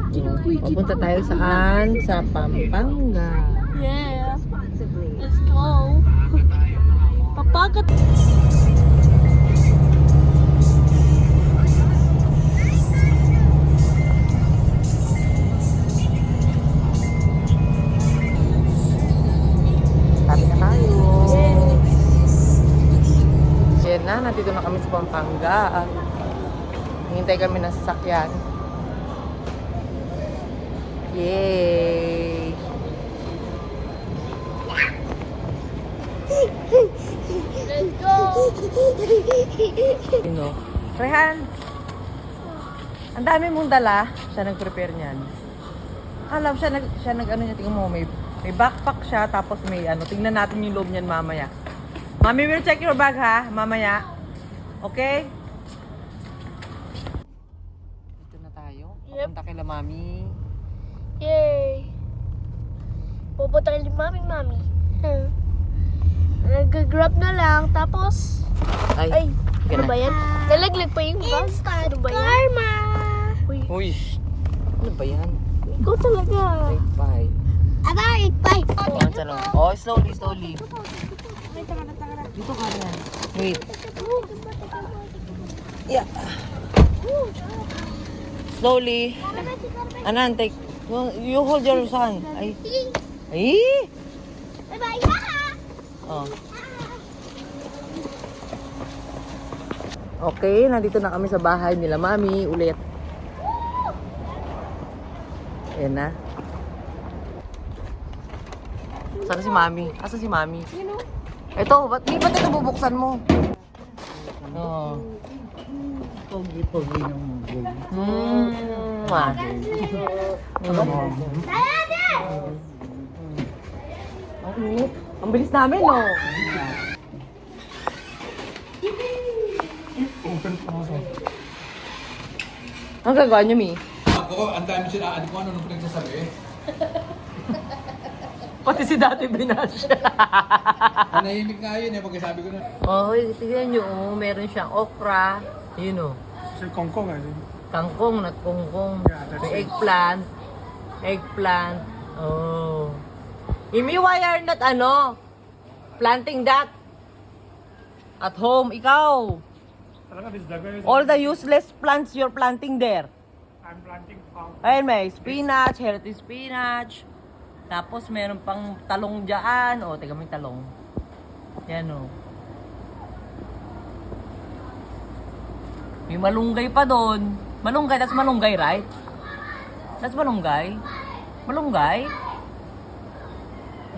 Papunta tayo saan? Sa Pampanga. Yeah. Let's go. Papagat. Sabi na tayo. Yan na, nandito na kami sa Pampanga. Hintay kami ng sasakyan. Yay! Let's go. Rehan! Ang dami mong dala. Siya nag-prepare niyan. Alam, siya nag ano niya, tingnan mo, may backpack siya, tapos may ano, tingnan natin yung loob niyan mamaya. Mami will check your bag ha, mamaya. Okay? Dito na tayo. Yep. Papunta kay la Mami. Yay. Pupunta kay mami. Nag-grab na lang, tapos... Ay, ano ba yan? Nalaglag pa yung bag. Ano ba yan? Karma! Uy, ano ba yan? Ikaw talaga. Wait, bye. Bye. Oh, slowly. Dito ka yan. Wait. Yeah. Slowly. Anan, take. You hold your son. Ay. Bye-bye. Oh. Okay, nandito na kami sa bahay nila Mami ulit. Ayan na. Saan si Mami? Asa si Mami? Ito, ba't ito bubuksan mo? Oo. Pogi-pogi ng mga Ang bilis namin, no? Ang gagawa niyo, Mi? Ako, ang dami sila, ko ano nung pinagsasabi. Pati si Dati Binash. Nahimik nga yun eh, pagkasabi ko na. Oh, tignan niyo, oh, meron siyang okra. Yun, oh. Si Kongkong eh. Kangkong, nagkongkong. Yeah, that's May it. eggplant. Oh. Imi, why are not, planting that at home? Ikaw. Talaga, this daga is... All the useless plants you're planting there. I'm planting farm. Ayun, may spinach, healthy spinach. Tapos meron pang talong dyan. O, teka, may talong. Yan, o. May malunggay pa doon. Malunggay, that's malunggay, right? That's malunggay. Malunggay.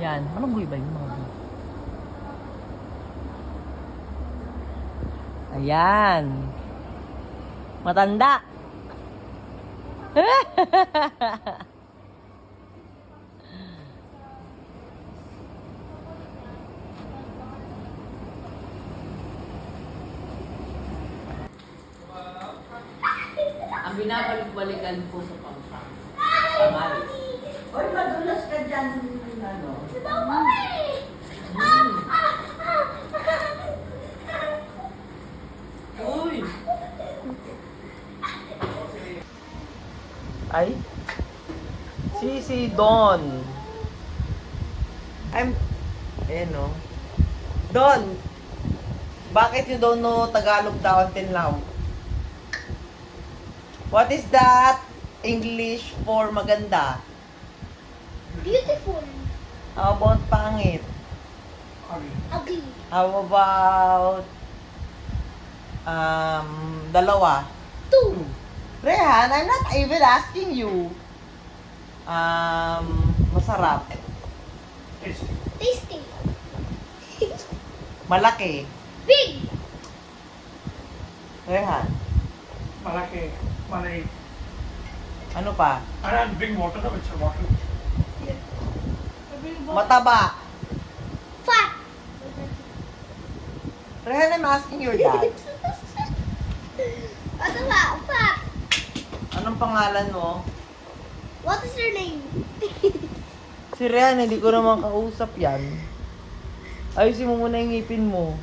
Yan, malunggay ba yun? Malunggay. Ayan. Matanda. Ang binabalik-balikan po sa Pampanga. Samaris. Oy, madulas ka dyan. Uy! Ay? Si Don. No. Don! Bakit you don't know Tagalog daw until now? What is that English for maganda? Beautiful. How about pangit? Ugly. How about dalawa? 2. Rehan, I'm not even asking you. Masarap. Tasty. Malaki. Big. Rehan, Malaki. Malaki. ano pa? And bring water na with some water. Mataba. Fat. Rehan, I'm asking your dad. What about fat? Anong pangalan mo? What is your name? Si Rehan, hindi ko naman kausap yan. Ayusin mo muna yung ngipin mo.